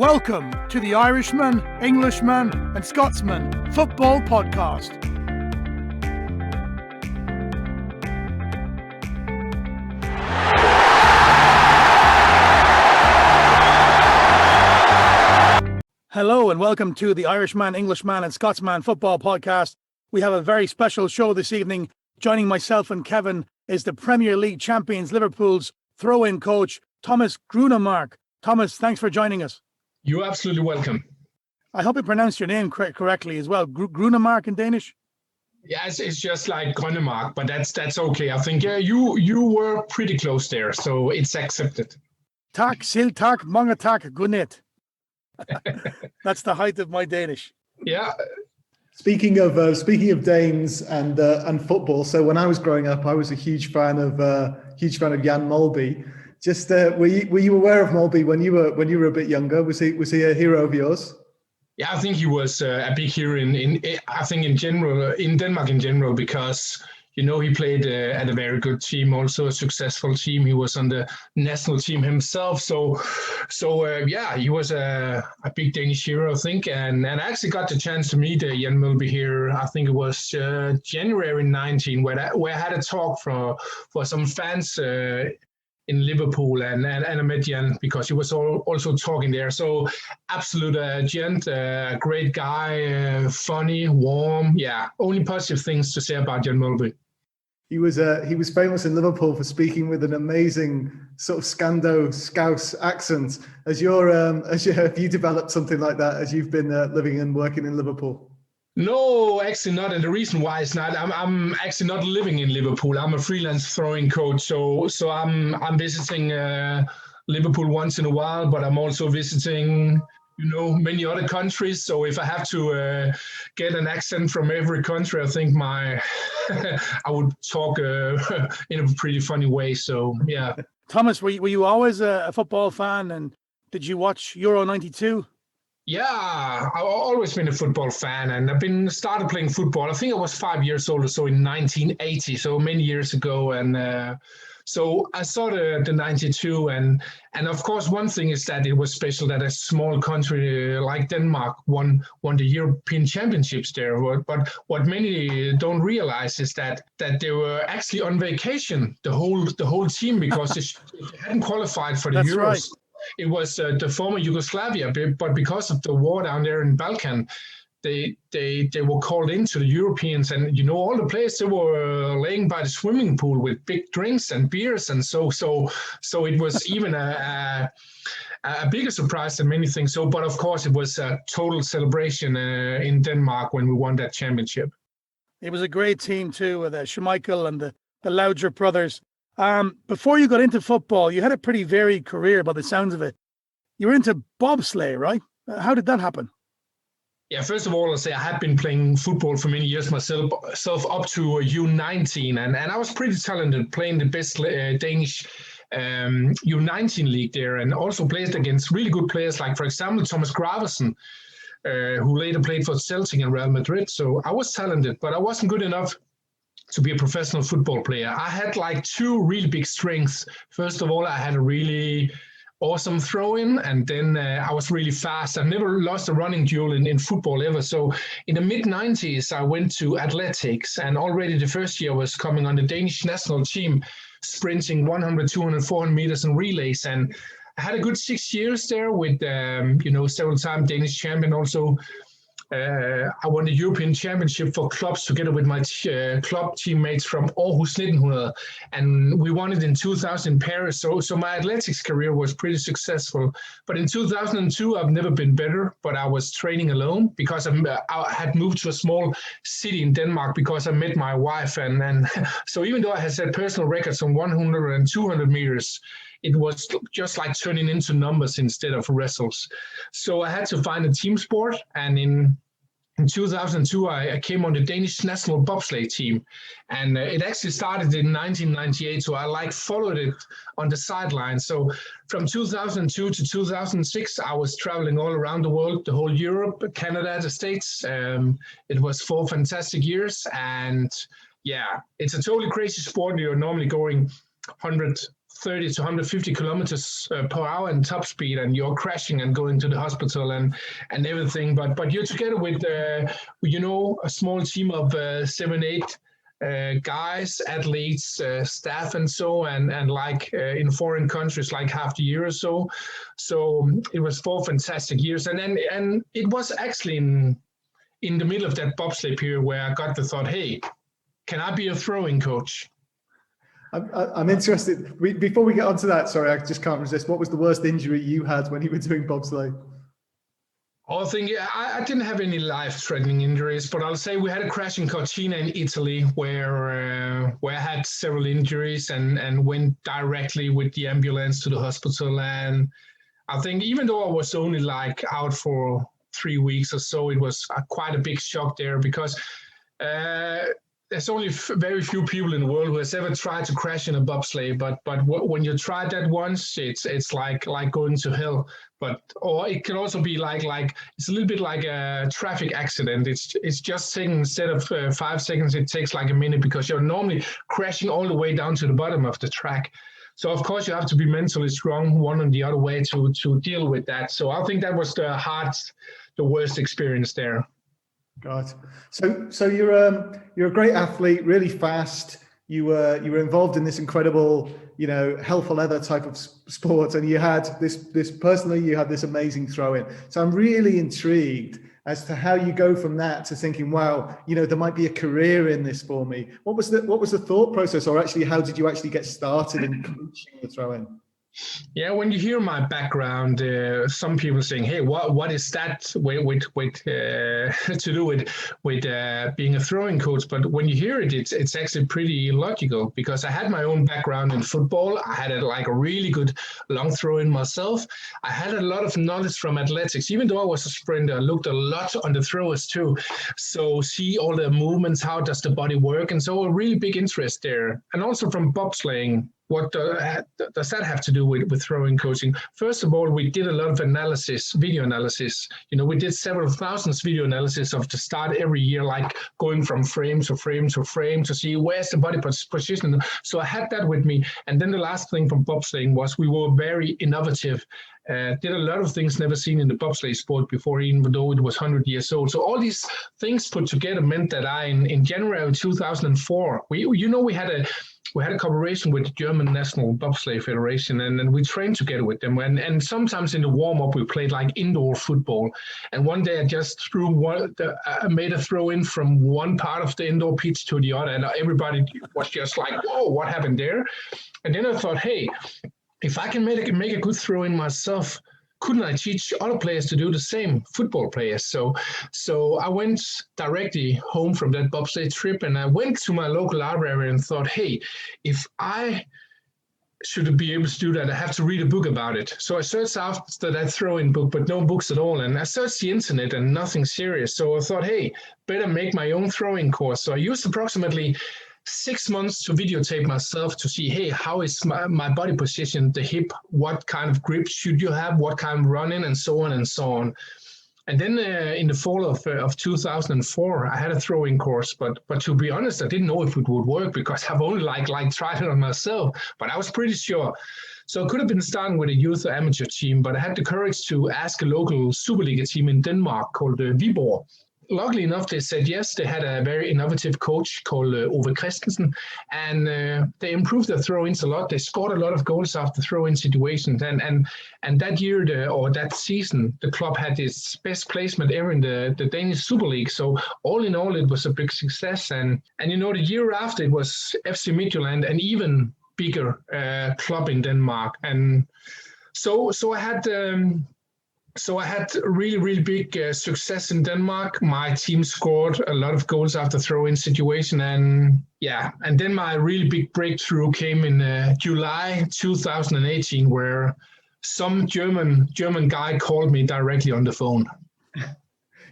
Welcome to the Irishman, Englishman and Scotsman Football Podcast. Hello and welcome to the Irishman, Englishman and Scotsman Football Podcast. We have a very special show this evening. Joining myself and Kevin is the Premier League champions Liverpool's throw-in coach, Thomas Grønnemark. Thomas, thanks for joining us. You're absolutely welcome. I hope I pronounced your name correctly as well. Grønnemark in Danish? Yes, it's just like Grønnemark, but that's okay. I think you were pretty close there, so it's accepted. Tak, sil tak, mange tak, godnet. That's the height of my Danish. Yeah. Speaking of Danes and football, so when I was growing up, I was a huge fan of Jan Molby. Just were you aware of Molby when you were a bit younger? Was he a hero of yours? Yeah, I think he was a big hero in general in Denmark in general, because he played at a very good team, also a successful team. He was on the national team himself, so he was a big Danish hero, I think. And I actually got the chance to meet Jan Molby here. I think it was January 19, where I had a talk for some fans in Liverpool, and I met Jan because he was also talking there. So absolute gent, great guy, funny, warm. Yeah, only positive things to say about Jan Molby. He was famous in Liverpool for speaking with an amazing sort of Scando Scouse accent. Have you developed something like that as you've been living and working in Liverpool? No, actually not. And the reason why is not, I'm actually not living in Liverpool. I'm a freelance throwing coach. So I'm visiting Liverpool once in a while, but I'm also visiting, many other countries. So if I have to get an accent from every country, I think I would talk in a pretty funny way. So, yeah. Thomas, were you always a football fan, and did you watch Euro 92? Yeah, I've always been a football fan, and I've started playing football. I think I was 5 years old or so in 1980, so many years ago. And so I saw the 92, and of course, one thing is that it was special that a small country like Denmark won the European Championships there. But what many don't realize is that they were actually on vacation, the whole team, because they hadn't qualified for the Euros. Right. It was the former Yugoslavia, but because of the war down there in Balkan, they were called into the Europeans, and all the players, they were laying by the swimming pool with big drinks and beers, and so it was even a bigger surprise than many things. So, but of course, it was a total celebration in Denmark when we won that championship. It was a great team too, with Schmeichel and the Laudrup brothers. Before you got into football, you had a pretty varied career by the sounds of it. You were into bobsleigh, right? How did that happen? Yeah, first of all, I'll say I had been playing football for many years myself up to U19, and I was pretty talented, playing the best Danish U19 league there, and also played against really good players like, for example, Thomas Grønnemark, who later played for Celtic and Real Madrid. So I was talented, but I wasn't good enough to be a professional football player. I had like two really big strengths. First of all, I had a really awesome throw-in, and then I was really fast. I never lost a running duel in football ever. So in the mid-90s, I went to athletics, and already the first year was coming on the Danish national team, sprinting 100, 200, 400 meters and relays. And I had a good 6 years there with, several-time Danish champion also. I won the European Championship for clubs together with my club teammates from Aarhus 1900, and we won it in 2000 in Paris. So my athletics career was pretty successful. But in 2002, I've never been better, but I was training alone because I had moved to a small city in Denmark because I met my wife. And so even though I had set personal records on 100 and 200 meters, it was just like turning into numbers instead of wrestles. So I had to find a team sport. And in 2002, I came on the Danish national bobsleigh team. And it actually started in 1998. So I followed it on the sidelines. So from 2002 to 2006, I was traveling all around the world, the whole Europe, Canada, the States. It was 4 fantastic years. And yeah, it's a totally crazy sport. You're normally going 130 to 150 kilometers per hour in top speed, and you're crashing and going to the hospital and everything. But you're together with a small team of 7-8 guys, athletes, staff, and so and like in foreign countries, like half the year or so. So it was 4 fantastic years, and it was actually in the middle of that bobsleigh period where I got the thought, hey, can I be a throwing coach? I'm interested. Before we get onto that, sorry, I just can't resist. What was the worst injury you had when you were doing bobsleigh? I think I didn't have any life-threatening injuries, but I'll say we had a crash in Cortina in Italy where I had several injuries and went directly with the ambulance to the hospital. And I think even though I was only like out for 3 weeks or so, it was quite a big shock there because there's only very few people in the world who has ever tried to crash in a bobsleigh. But when you try that once, it's like going to hell. Or it can also be like it's a little bit like a traffic accident. It's just taking, instead of 5 seconds, it takes like a minute because you're normally crashing all the way down to the bottom of the track. So of course you have to be mentally strong one and the other way to deal with that. So I think that was the worst experience there. God. So you're a great athlete, really fast. You were involved in this incredible, hell for leather type of sport, and you had you had this amazing throw-in. So I'm really intrigued as to how you go from that to thinking, wow, there might be a career in this for me. What was the thought process, or actually how did you actually get started in coaching the throw-in? Yeah, when you hear my background, some people saying, "Hey, what is that with to do with being a throwing coach?" But when you hear it, it's actually pretty logical because I had my own background in football. I had a really good long throw in myself. I had a lot of knowledge from athletics. Even though I was a sprinter, I looked a lot on the throwers too. So see all the movements, how does the body work, and so a really big interest there. And also from bobsleighing. What does that have to do with throwing coaching? First of all, we did a lot of video analysis. We did several thousands video analysis of the start every year, like going from frame to frame to frame to see where's the body position. So I had that with me. And then the last thing from bobsleighing was we were very innovative. Did a lot of things never seen in the bobsleigh sport before, even though it was 100 years old. So all these things put together meant that in January 2004, we had a cooperation with the German National Bobsleigh Federation, and we trained together with them. And sometimes in the warm-up, we played like indoor football. And one day I just made a throw-in from one part of the indoor pitch to the other, and everybody was just like, whoa, what happened there? And then I thought, hey, if I can make a good throw-in myself, couldn't I teach other players to do the same, football players? So I went directly home from that bobsleigh trip, and I went to my local library and thought, hey, if I should be able to do that, I have to read a book about it. So I searched after that throw-in book, but no books at all. And I searched the internet and nothing serious. So I thought, hey, better make my own throwing course. So I used approximately 6 months to videotape myself to see, hey, how is my body position, the hip, what kind of grip should you have, what kind of running, and so on and so on. And then in the fall of 2004, I had a throwing course, but to be honest, I didn't know if it would work because I've only like tried it on myself, but I was pretty sure. So I could have been starting with a youth or amateur team, but I had the courage to ask a local Superliga team in Denmark called Viborg. Luckily enough, they said yes. They had a very innovative coach called Ove Christensen, and they improved their throw-ins a lot. They scored a lot of goals after throw-in situations, and that year that season, the club had its best placement ever in the Danish Super League. So all in all, it was a big success. And the year after, it was FC Midtjylland, an even bigger club in Denmark. And so I had. So I had really, really big success in Denmark. My team scored a lot of goals after throw-in situation. And then my really big breakthrough came in July 2018, where some German guy called me directly on the phone.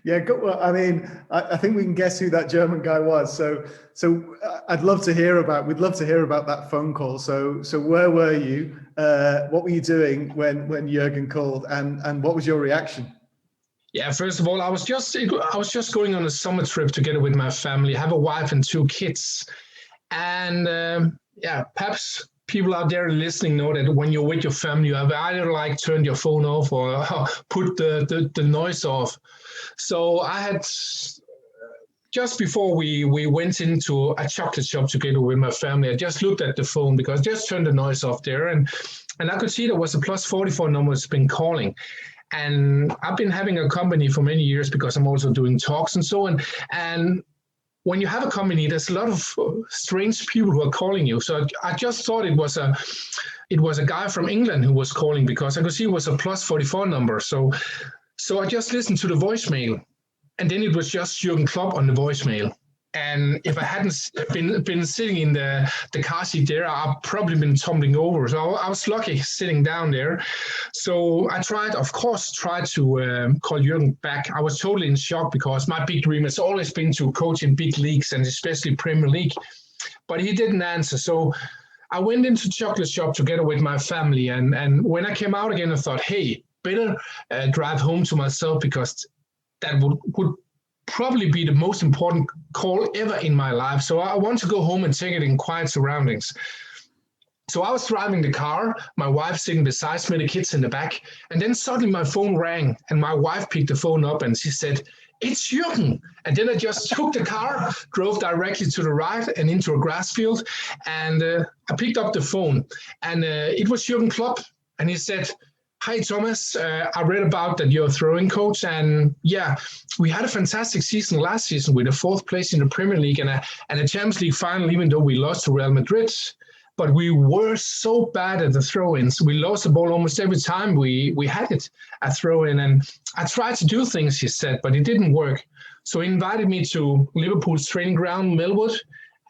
Yeah, well, I mean, I think we can guess who that German guy was. So we'd love to hear about that phone call. So where were you? What were you doing when Jurgen called, and what was your reaction? Yeah, first of all, I was just going on a summer trip together with my family. I have a wife and 2 kids, and perhaps people out there listening know that when you're with your family, you have either like turned your phone off or put the noise off. So I had, just before we went into a chocolate shop together with my family, I just looked at the phone because I just turned the noise off there. And I could see there was a plus 44 number that's been calling. And I've been having a company for many years because I'm also doing talks and so on. And when you have a company, there's a lot of strange people who are calling you. So I just thought it was a guy from England who was calling because I could see it was a plus 44 number. So I just listened to the voicemail, and then it was just Jurgen Klopp on the voicemail. And if I hadn't been sitting in the car seat there, I'd probably been tumbling over. So I was lucky sitting down there. So I tried to call Jurgen back. I was totally in shock because my big dream has always been to coach in big leagues and especially Premier League. But he didn't answer. So I went into chocolate shop together with my family. And when I came out again, I thought, hey, better drive home to myself because that would probably be the most important call ever in my life. So I want to go home and take it in quiet surroundings. So I was driving the car, my wife sitting beside me, the kids in the back, and then suddenly my phone rang and my wife picked the phone up and she said, "It's Jurgen." And then I just took the car, drove directly to the right and into a grass field. And I picked up the phone and it was Jurgen Klopp. And he said, "Hi, Thomas. I read about that you're a throwing coach. And yeah, we had a fantastic season last season with a 4th place in the Premier League and a Champions League final, even though we lost to Real Madrid. But we were so bad at the throw-ins. We lost the ball almost every time we had it at throw-in. And I tried to do things," he said, "but it didn't work." So he invited me to Liverpool's training ground, Millwood.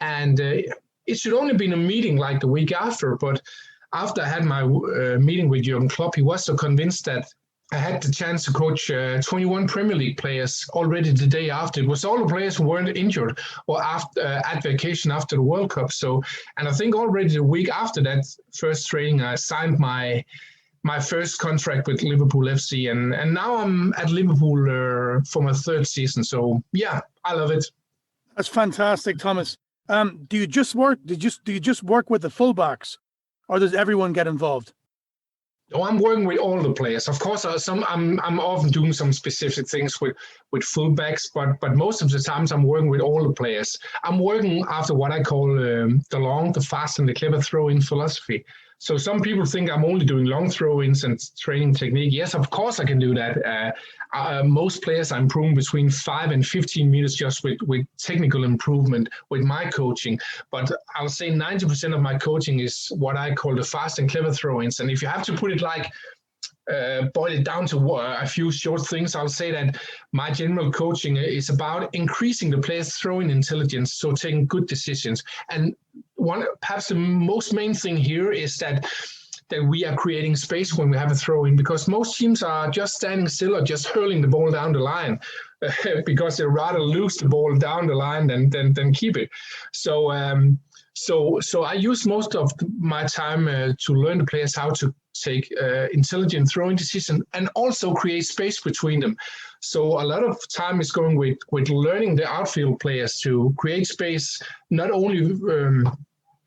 And it should only been a meeting like the week after, but after I had my meeting with Jurgen Klopp, he was so convinced that I had the chance to coach 21 Premier League players already the day after. It was all the players who weren't injured or at vacation after the World Cup. So, and I think already the week after that first training, I signed my first contract with Liverpool FC, and now I'm at Liverpool for my 3rd season. So yeah, I love it. That's fantastic, Thomas. Do you just work with the fullbacks, or does everyone get involved? Oh, I'm working with all the players. Of course, I'm often doing some specific things with fullbacks, but most of the times I'm working with all the players. I'm working after what I call the long, the fast, and the clever throw-in philosophy. So some people think I'm only doing long throw-ins and training technique. Yes, of course I can do that. Most players are improving between 5 and 15 meters just with technical improvement with my coaching. But I'll say 90% of my coaching is what I call the fast and clever throw-ins. And if you have to put it like, boil it down to a few short things, I'll say that my general coaching is about increasing the player's throwing intelligence, so taking good decisions. And perhaps the most main thing here is that we are creating space when we have a throw-in, because most teams are just standing still or just hurling the ball down the line because they rather lose the ball down the line than keep it. So I use most of my time to learn the players how to take intelligent throwing decisions and also create space between them. So a lot of time is going with learning the outfield players to create space, not only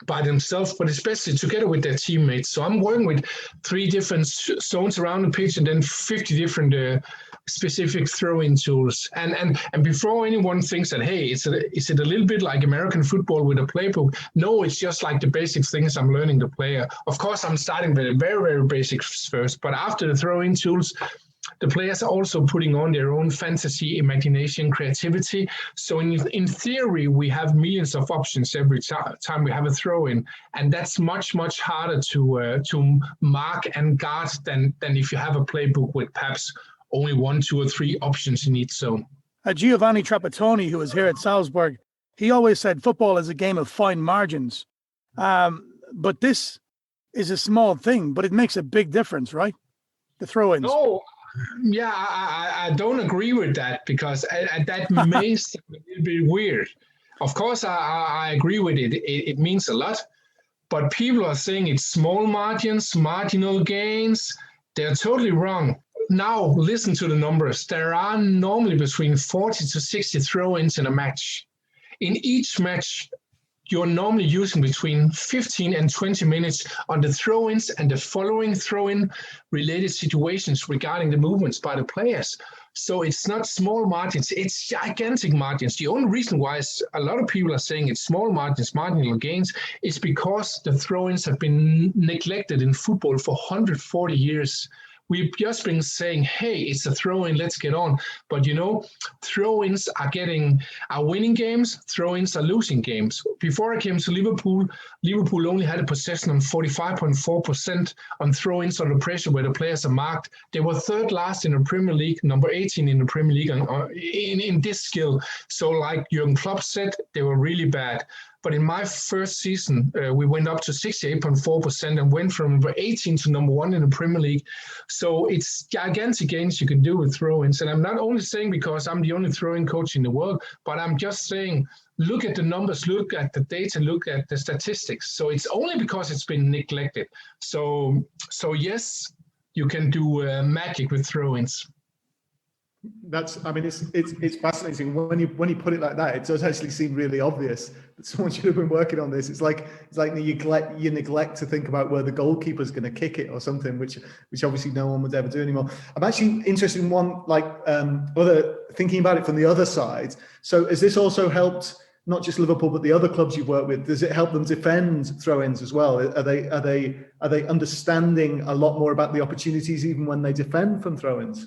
by themselves, but especially together with their teammates. So I'm working with 3 different zones around the pitch and then 50 different specific throw-in tools. And before anyone thinks that, hey, is it a little bit like American football with a playbook? No, it's just like the basic things I'm learning the player. Of course, I'm starting with the very, very basics first, but after the throw-in tools, the players are also putting on their own fantasy, imagination, creativity. So in theory, we have millions of options every time we have a throw-in, and that's much, much harder to mark and guard than if you have a playbook with perhaps only 1, 2, or 3 options in each zone. Giovanni Trapattoni, who was here at Salzburg, he always said football is a game of fine margins. But this is a small thing, but it makes a big difference, right? The throw-ins. No. Yeah, I don't agree with that, because that may sound a little bit weird. Of course, I agree with it. It means a lot. But people are saying it's small margins, marginal gains. They're totally wrong. Now, listen to the numbers. There are normally between 40 to 60 throw-ins in a match. In each match, you're normally using between 15 and 20 minutes on the throw-ins and the following throw-in related situations regarding the movements by the players. So it's not small margins, it's gigantic margins. The only reason why a lot of people are saying it's small margins, marginal gains, is because the throw-ins have been neglected in football for 140 years. We've just been saying, hey, it's a throw-in, let's get on. But throw-ins are winning games, throw-ins are losing games. Before I came to Liverpool, Liverpool only had a possession on 45.4% on throw-ins under pressure where the players are marked. They were third last in the Premier League, number 18 in the Premier League in this skill. So like Jurgen Klopp said, they were really bad. But in my first season, we went up to 68.4% and went from number 18 to number 1 in the Premier League. So it's gigantic gains you can do with throw-ins. And I'm not only saying because I'm the only throw-in coach in the world, but I'm just saying, look at the numbers, look at the data, look at the statistics. So it's only because it's been neglected. So yes, you can do magic with throw-ins. It's fascinating when you put it like that. It does actually seem really obvious that someone should have been working on this. It's like you neglect to think about where the goalkeeper's going to kick it or something, which obviously no one would ever do anymore. I'm actually interested in one other thinking about it from the other side. So has this also helped not just Liverpool but the other clubs you've worked with? Does it help them defend throw-ins as well? Are they understanding a lot more about the opportunities even when they defend from throw-ins?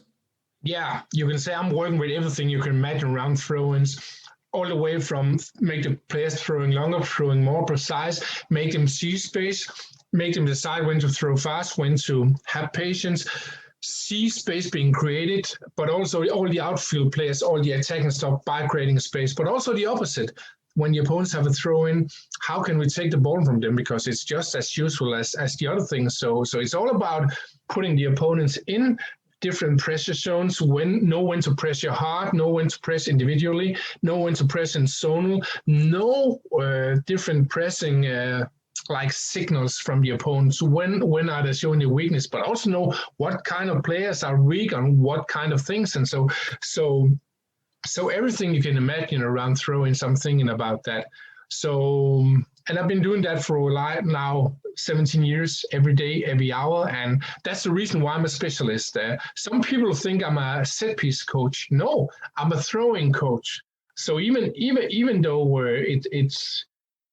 Yeah, you can say I'm working with everything you can imagine around throw-ins, all the way from make the players throwing longer, throwing more precise, make them see space, make them decide when to throw fast, when to have patience, see space being created, but also all the outfield players, all the attacking stuff by creating space, but also the opposite. When the opponents have a throw-in, how can we take the ball from them? Because it's just as useful as the other things. So it's all about putting the opponents in different pressure zones, know when to pressure hard, know when to press individually, know when to press in zonal, know different pressing like signals from the opponents, when are they showing the weakness, but also know what kind of players are weak on what kind of things. And so everything you can imagine around throwing, I'm thinking about that. So, and I've been doing that for a while now, 17 years, every day, every hour. And that's the reason why I'm a specialist. Some people think I'm a set piece coach. No, I'm a throwing coach. So even though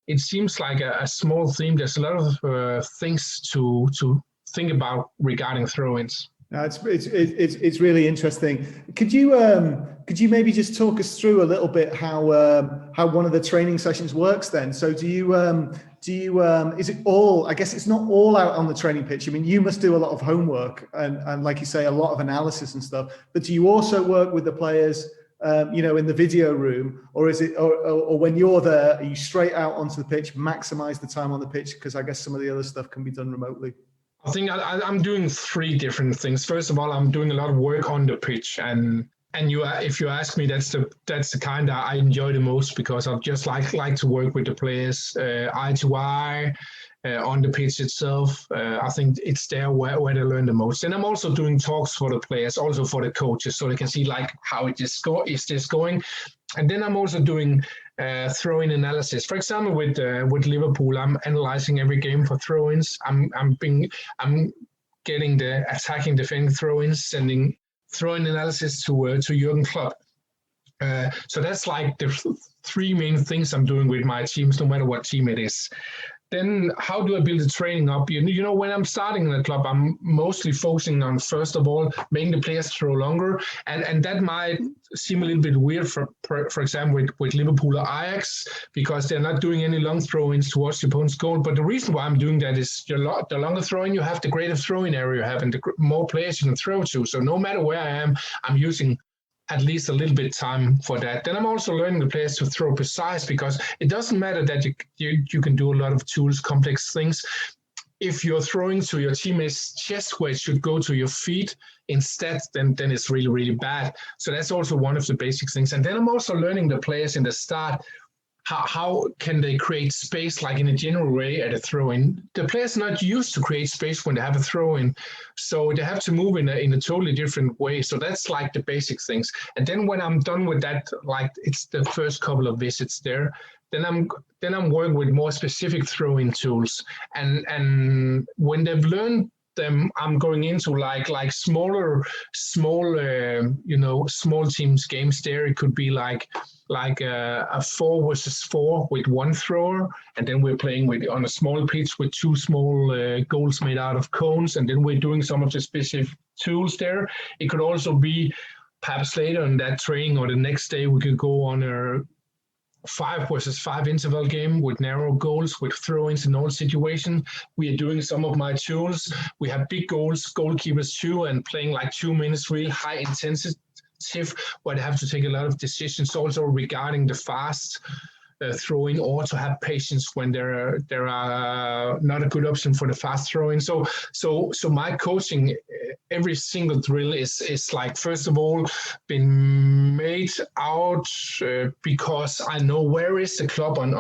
it seems like a small theme, there's a lot of things to think about regarding throw-ins. No, it's really interesting. Could you maybe just talk us through a little bit how one of the training sessions works then? So do you is it all, I guess it's not all out on the training pitch. I mean, you must do a lot of homework and like you say, a lot of analysis and stuff, but do you also work with the players in the video room, or is it, or when you're there, are you straight out onto the pitch, maximize the time on the pitch? Because I guess some of the other stuff can be done remotely. I think I'm doing three different things. First of all, I'm doing a lot of work on the pitch, and if you ask me, that's the kind that I enjoy the most, because I just like to work with the players eye to eye on the pitch itself. I think it's there where they learn the most. And I'm also doing talks for the players, also for the coaches, so they can see like how is this going. And then I'm also doing throw-in analysis. For example, with Liverpool, I'm analyzing every game for throw-ins. I'm getting the attacking, defending throw-ins, sending throw-in analysis to Jurgen Klopp. So that's like the three main things I'm doing with my teams, no matter what team it is. Then how do I build the training up? When I'm starting in the club, I'm mostly focusing on, first of all, making the players throw longer. And that might seem a little bit weird, for example, with Liverpool or Ajax, because they're not doing any long throw-ins towards the opponent's goal. But the reason why I'm doing that is the longer throw-in you have, the greater throw-in area you have, and the more players you can throw to. So no matter where I am, I'm using at least a little bit time for that. Then I'm also learning the players to throw precise, because it doesn't matter that you can do a lot of tools, complex things. If you're throwing to your teammate's chest where it should go to your feet instead, then it's really, really bad. So that's also one of the basic things. And then I'm also learning the players in the start, how can they create space, like in a general way at a throw-in. The players are not used to create space when they have a throw-in, so they have to move in a totally different way. So that's like the basic things. And then when I'm done with that, like it's the first couple of visits there, then I'm working with more specific throwing tools, and when they've learned them, I'm going into like small small teams games. There it could be like a 4 versus 4 with one thrower, and then we're playing on a small pitch with 2 small goals made out of cones, and then we're doing some of the specific tools there. It could also be perhaps later in that training or the next day we could go on a 5 versus 5 interval game with narrow goals, with throw-ins in all situations. We are doing some of my tools. We have big goals, goalkeepers too, and playing like 2 minutes, real high intensity, where they have to take a lot of decisions also regarding the fast throwing, or to have patience when there are not a good option for the fast throwing. So my coaching, every single drill is like, first of all, been made out because I know where is the club on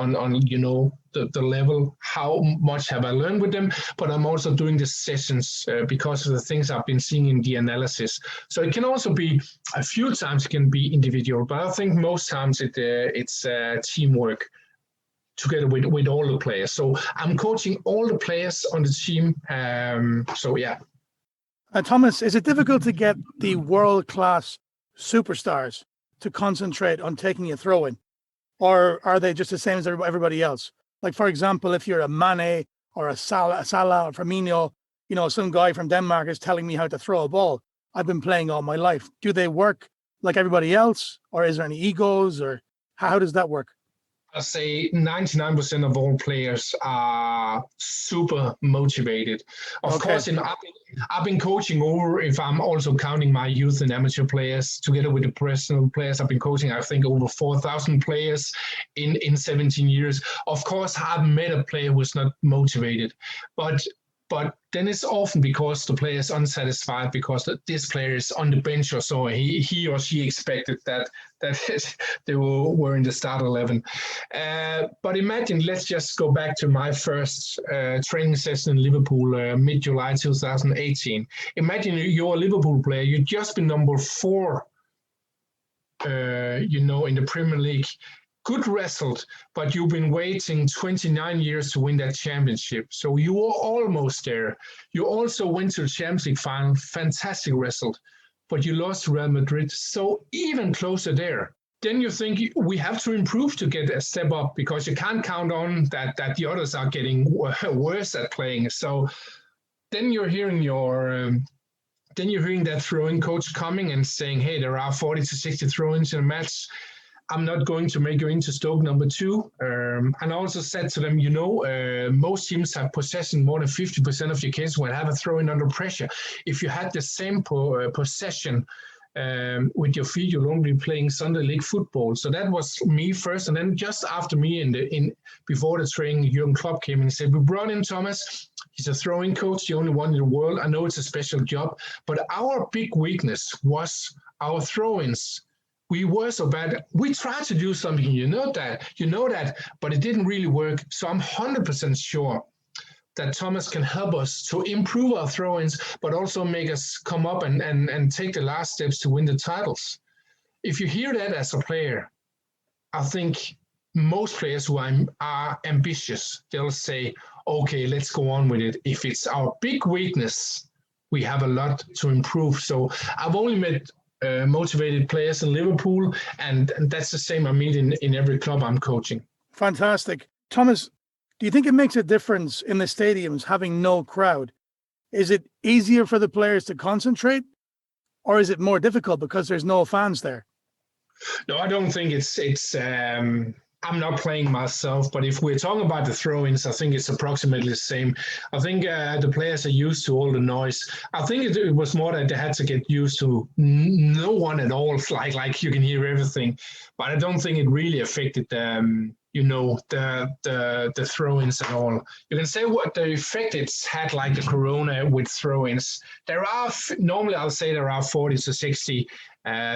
the level, how much have I learned with them, but I'm also doing the sessions because of the things I've been seeing in the analysis. So it can also be, a few times it can be individual, but I think most times it's teamwork together with all the players. So I'm coaching all the players on the team. So yeah. Thomas, is it difficult to get the world-class superstars to concentrate on taking a throw-in, or are they just the same as everybody else? Like, for example, if you're a Mane or a Salah or Firmino, some guy from Denmark is telling me how to throw a ball. I've been playing all my life. Do they work like everybody else, or is there any egos, or how does that work? I say 99% of all players are super motivated. Of course, I've been coaching over, if I'm also counting my youth and amateur players, together with the professional players, I've been coaching, I think, over 4,000 players in 17 years. Of course, I've met a player who's not motivated, but then it's often because the player is unsatisfied because this player is on the bench or so. He or she expected that they were in the start 11. But imagine, let's just go back to my first training session in Liverpool, mid-July 2018. Imagine you're a Liverpool player. You've just been number 4, in the Premier League. Good result, but you've been waiting 29 years to win that championship. So you were almost there. You also went to the Champions League final, fantastic result, but you lost to Real Madrid, so even closer there. Then you think we have to improve to get a step up, because you can't count on that the others are getting worse at playing. So then you're hearing that throwing coach coming and saying, hey, there are 40 to 60 throw-ins in a match. I'm not going to make you into Stoke number 2. And I also said to them, most teams have possession more than 50% of your cases when have a throw-in under pressure. If you had the same possession with your feet, you'll only be playing Sunday league football. So that was me first. And then just after me, before the training, Jurgen Klopp came in and said, we brought in Thomas. He's a throwing coach, the only one in the world. I know it's a special job, but our big weakness was our throw-ins. We were so bad. We tried to do something, you know that, but it didn't really work. So I'm 100% sure that Thomas can help us to improve our throw-ins, but also make us come up and take the last steps to win the titles. If you hear that as a player, I think most players who are ambitious, they'll say, okay, let's go on with it. If it's our big weakness, we have a lot to improve. So I've only met motivated players in Liverpool, and that's the same I meet in every club I'm coaching. Fantastic. Thomas, do you think it makes a difference in the stadiums having no crowd? Is it easier for the players to concentrate, or is it more difficult because there's no fans there? No, I don't think it's I'm not playing myself, but if we're talking about the throw-ins, I think it's approximately the same. I think the players are used to all the noise. I think it was more that they had to get used to no one at all, like you can hear everything. But I don't think it really affected the throw-ins at all. You can say what the effect it's had, like the corona with throw-ins. Normally I'll say there are 40 to 60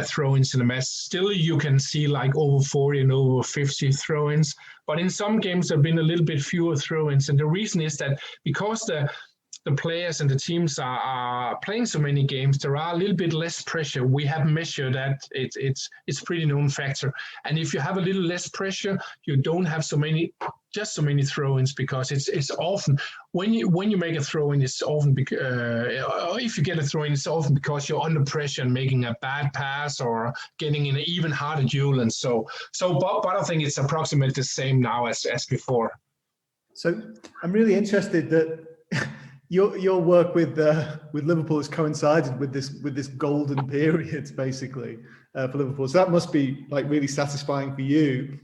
throw-ins in a match. Still, you can see like over 40 and over 50 throw-ins. But in some games, there have been a little bit fewer throw-ins. And the reason is that because the players and the teams are playing so many games, there are a little bit less pressure. We have measured that it's pretty known factor. And if you have a little less pressure, you don't have so many throw-ins, because it's often when you make a throw-in, it's often if you get a throw-in, it's often because you're under pressure and making a bad pass or getting in an even harder duel, and but I think it's approximately the same now as before. So I'm really interested that your work with Liverpool has coincided with this golden period, basically, for Liverpool. So that must be like really satisfying for you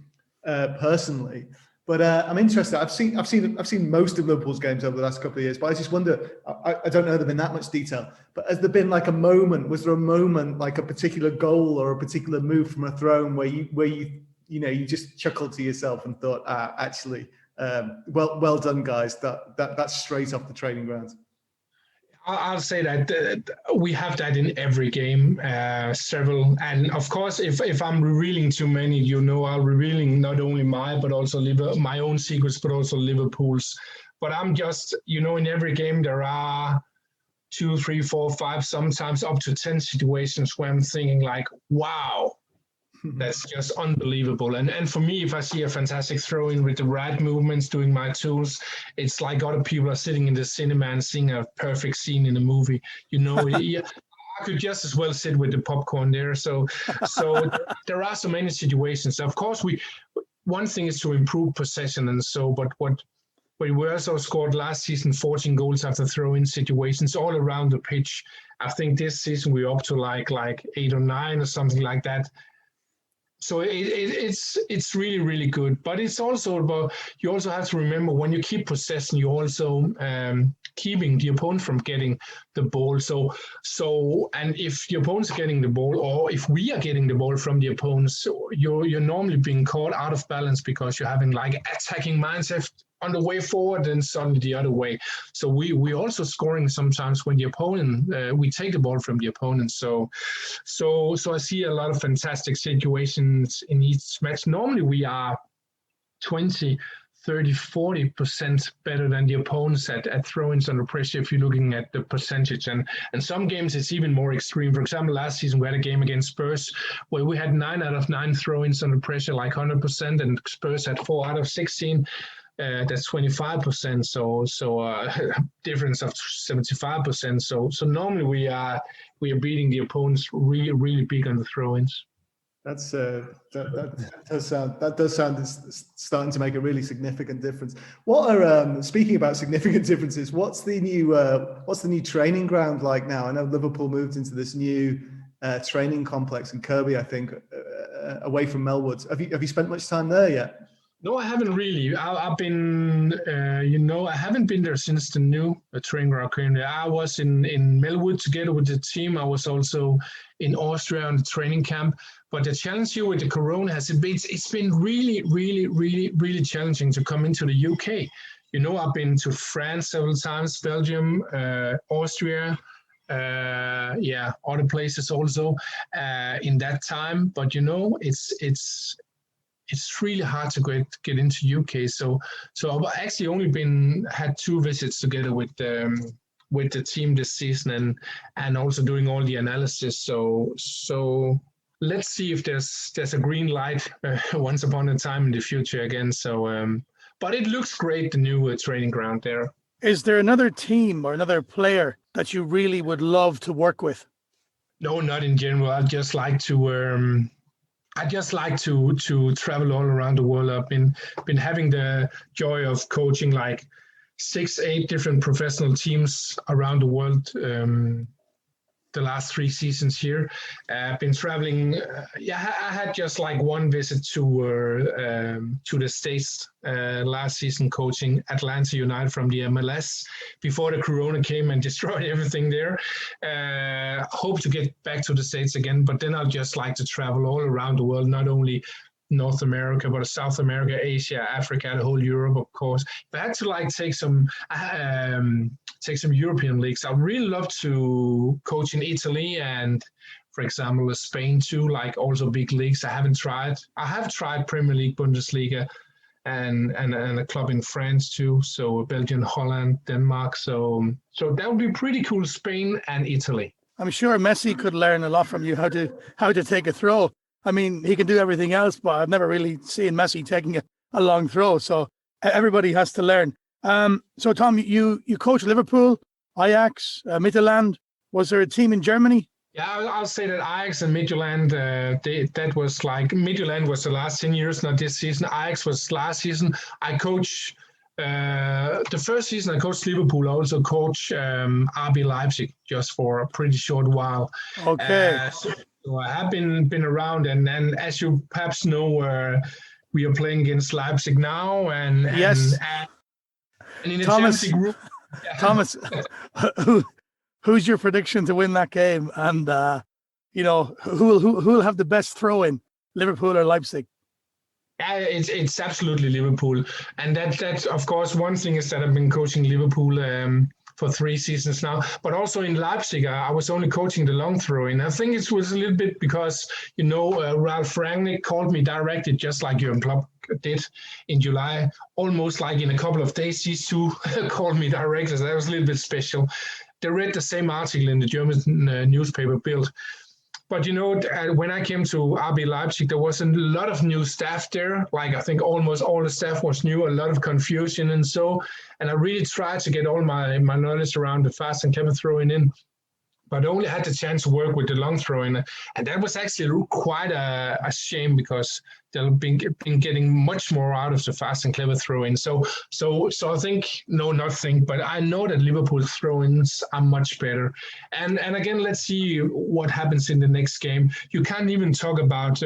personally. But I'm interested. I've seen most of Liverpool's games over the last couple of years, but I just wonder. I don't know them in that much detail. But has there been like a moment? Was there a moment, like a particular goal or a particular move from a throw-in where you just chuckled to yourself and thought, actually, well done, guys. That's straight off the training grounds. I'll say that we have that in every game, several. And of course, if I'm revealing too many, I'll revealing not only my own secrets, but also Liverpool's. But I'm just, in every game, there are 2, 3, 4, 5, sometimes up to 10 situations where I'm thinking like, wow, that's just unbelievable. And for me, if I see a fantastic throw-in with the right movements, doing my tools, it's like other people are sitting in the cinema and seeing a perfect scene in a movie. I could just as well sit with the popcorn there. So there are so many situations. Of course, one thing is to improve possession but we also scored last season 14 goals after throw-in situations all around the pitch. I think this season we're up to like 8 or 9 or something like that. So it's really, really good. But it's also about, you also have to remember, when you keep possession, you're also keeping the opponent from getting the ball. And if the opponent's getting the ball, or if we are getting the ball from the opponents, you're normally being caught out of balance because you're having like attacking mindset on the way forward and suddenly the other way. So we also scoring sometimes when the opponent, we take the ball from the opponent. So I see a lot of fantastic situations in each match. Normally we are 20, 30, 40% better than the opponents at throw-ins under pressure if you're looking at the percentage. And some games it's even more extreme. For example, last season we had a game against Spurs where we had 9 out of 9 throw-ins under pressure, like 100%, and Spurs had 4 out of 16. That's 25%, so difference of 75%. So normally we are beating the opponents really, really big on the throw-ins. That does sound starting to make a really significant difference. What are speaking about significant differences? What's the new training ground like now? I know Liverpool moved into this new training complex in Kirby, I think, away from Melwood. Have you spent much time there yet? No, I haven't really. I've been, I haven't been there since the new training ground. I was in Melwood together with the team. I was also in Austria on the training camp. But the challenge here with the Corona it's been really, really, really, really challenging to come into the UK. I've been to France several times, Belgium, Austria, other places also in that time. But it's really hard to get into UK. So I've actually only had 2 visits together with the team this season, and also doing all the analysis. So let's see if there's a green light once upon a time in the future again. So but it looks great, the new training ground there. Is there another team or another player that you really would love to work with? No, not in general. I'd just like to travel all around the world. I've been having the joy of coaching like 6-8 different professional teams around the world the last 3 seasons here. I've been traveling. I had just like 1 visit to the States last season, coaching Atlanta United from the MLS before the Corona came and destroyed everything there. Hope to get back to the States again, but then I'd just like to travel all around the world, not only North America, but South America, Asia, Africa, the whole Europe, of course. If I had to take some European leagues, I'd really love to coach in Italy and, for example, Spain too, like also big leagues. I have tried Premier League, Bundesliga, and a club in France too. So Belgium, Holland, Denmark. So that would be pretty cool. Spain and Italy. I'm sure Messi could learn a lot from you how to take a throw. I mean, he can do everything else, but I've never really seen Messi taking a long throw. So everybody has to learn. So Tom, you coach Liverpool, Ajax, Midtjylland. Was there a team in Germany? Yeah, I'll say that Ajax and Midtjylland, that was like, Midtjylland was the last 10 years, not this season. Ajax was last season. I coach, the first season I coached Liverpool. I also coach RB Leipzig just for a pretty short while. Okay. So I have been around, and as you perhaps know, we are playing against Leipzig now, and yes, and in the Thomas, Champions Group. Yeah. Thomas, who's your prediction to win that game? And who will have the best throw in, Liverpool or Leipzig? Yeah, it's absolutely Liverpool, and that of course one thing is that I've been coaching Liverpool for 3 seasons now, but also in Leipzig I was only coaching the long throwing. I think it was a little bit because Ralf Rangnick called me directly, just like Jurgen Klopp did in July, almost like in a couple of days. These two called me directly, so that was a little bit special. They read the same article in the German newspaper Bild. But when I came to RB Leipzig, there was a lot of new staff there. Like, I think almost all the staff was new, a lot of confusion and I really tried to get all my knowledge around the fast and clever throwing in. But I only had the chance to work with the long throwing, and that was actually quite a shame, because they've been getting much more out of the fast and clever throwing. So I think, but I know that Liverpool's throw-ins are much better. And again, let's see what happens in the next game. You can't even talk about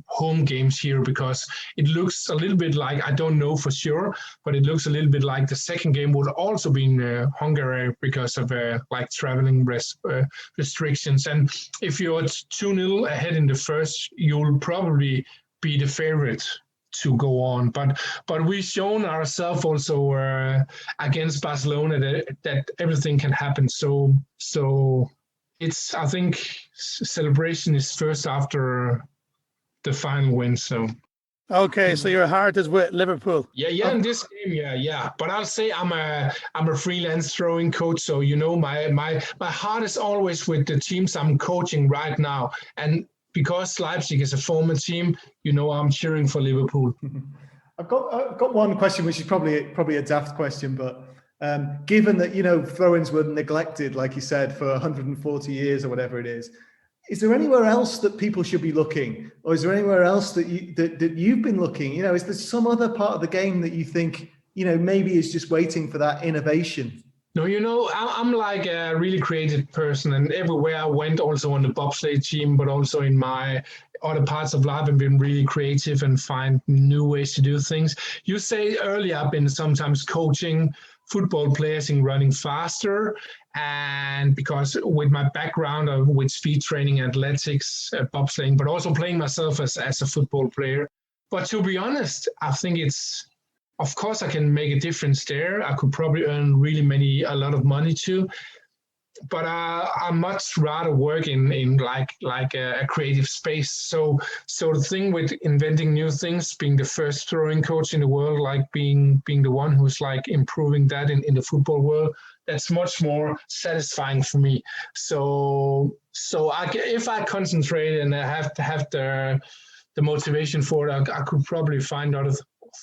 home games here, because it looks a little bit like, I don't know for sure, but it looks a little bit like the second game would also be in Hungary because of traveling restrictions. And if you're 2-0 ahead in the first, you'll probably be the favorite to go on. But we've shown ourselves also against Barcelona that everything can happen. So it's, I think, celebration is first after the final win. So. Okay, so your heart is with Liverpool. Yeah, in this game, yeah. But I'll say I'm a freelance throwing coach, so my heart is always with the teams I'm coaching right now. And because Leipzig is a former team, I'm cheering for Liverpool. I've got one question, which is probably a daft question, but given that throw-ins were neglected, like you said, for 140 years or whatever it is there anywhere else that people should be looking, or is there anywhere else that you've been looking? Is there some other part of the game that you think maybe is just waiting for that innovation? No, I'm like a really creative person, and everywhere I went, also on the bobsleigh team, but also in my other parts of life, I've been really creative and find new ways to do things. You say earlier, I've been sometimes coaching football players in running faster, and because with my background with speed training, athletics, bobsleighing, but also playing myself as a football player. But to be honest, I think of course I can make a difference there. I could probably earn a lot of money too. But I much rather work in like a creative space. So the thing with inventing new things, being the first throwing coach in the world, like being the one who's like improving that in the football world, that's much more satisfying for me. So if I concentrate and I have to have the motivation for it, I could probably find other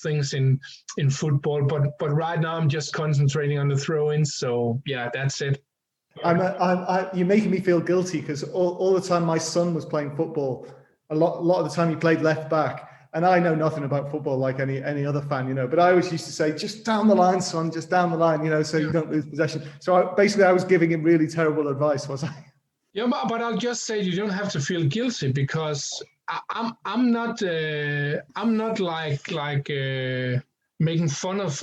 things in football. But right now I'm just concentrating on the throw-ins. So yeah, that's it. You're making me feel guilty, because all the time my son was playing football, a lot of the time he played left back, and I know nothing about football like any other fan, but I always used to say, just down the line, son, just down the line, so you don't lose possession. So I was giving him really terrible advice, was I? Yeah, but I'll just say you don't have to feel guilty, because I'm not like making fun of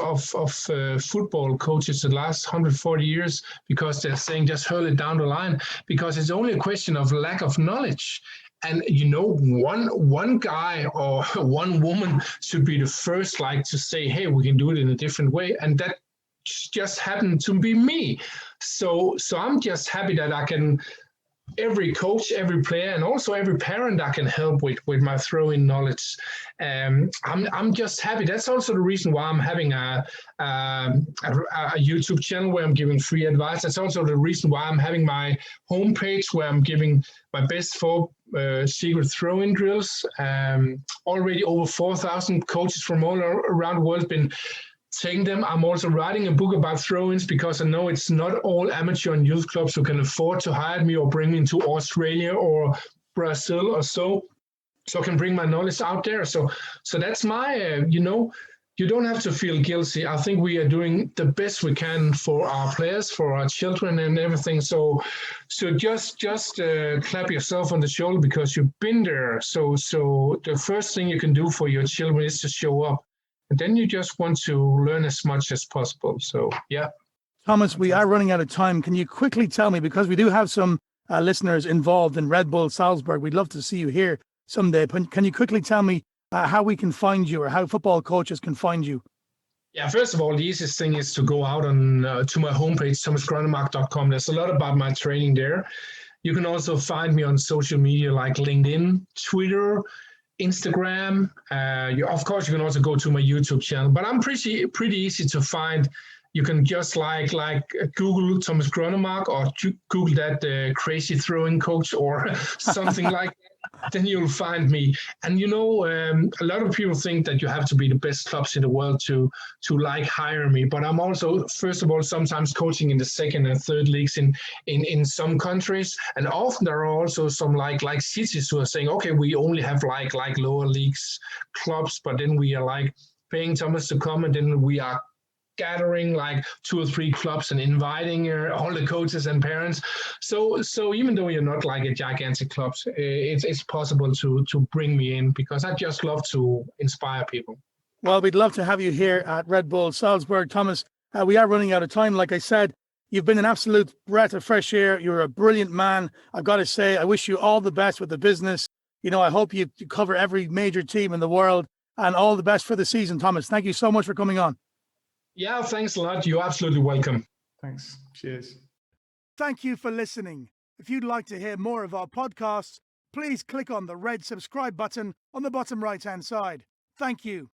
football coaches the last 140 years because they're saying just hurl it down the line, because it's only a question of lack of knowledge. And one guy or one woman should be the first to say, hey, we can do it in a different way, and that just happened to be me. So I'm just happy that I can every coach, every player, and also every parent I can help with my throwing knowledge. I'm just happy. That's also the reason why I'm having a YouTube channel where I'm giving free advice. That's also the reason why I'm having my homepage where I'm giving my best 4 secret throwing drills. Already over 4,000 coaches from all around the world been taking them. I'm also writing a book about throw-ins because I know it's not all amateur and youth clubs who can afford to hire me or bring me to Australia or Brazil or so I can bring my knowledge out there. So that's my, you don't have to feel guilty. I think we are doing the best we can for our players, for our children and everything. So just clap yourself on the shoulder because you've been there. So the first thing you can do for your children is to show up. And then you just want to learn as much as possible. So, yeah. Thomas, we are running out of time. Can you quickly tell me, because we do have some listeners involved in Red Bull Salzburg, we'd love to see you here someday. Can you quickly tell me how we can find you or how football coaches can find you? Yeah, first of all, the easiest thing is to go out on to my homepage, thomasgrønnemark.com. There's a lot about my training there. You can also find me on social media like LinkedIn, Twitter, Instagram. Of course, you can also go to my YouTube channel, but I'm pretty easy to find. You can just like Google Thomas Grønnemark or Google that crazy throwing coach or something like that. Then you'll find me. And a lot of people think that you have to be the best clubs in the world to hire me. But I'm also, first of all, sometimes coaching in the second and third leagues in some countries. And often there are also some like cities who are saying, okay, we only have like lower leagues clubs, but then we are like paying Thomas to come, and then we are gathering like 2 or 3 clubs and inviting all the coaches and parents. So even though you're not like a gigantic club, it's possible to bring me in because I just love to inspire people. Well, we'd love to have you here at Red Bull Salzburg. Thomas, we are running out of time. Like I said, you've been an absolute breath of fresh air. You're a brilliant man. I've got to say, I wish you all the best with the business. I hope you cover every major team in the world, and all the best for the season, Thomas. Thank you so much for coming on. Yeah, thanks a lot. You're absolutely welcome. Thanks. Cheers. Thank you for listening. If you'd like to hear more of our podcasts, please click on the red subscribe button on the bottom right-hand side. Thank you.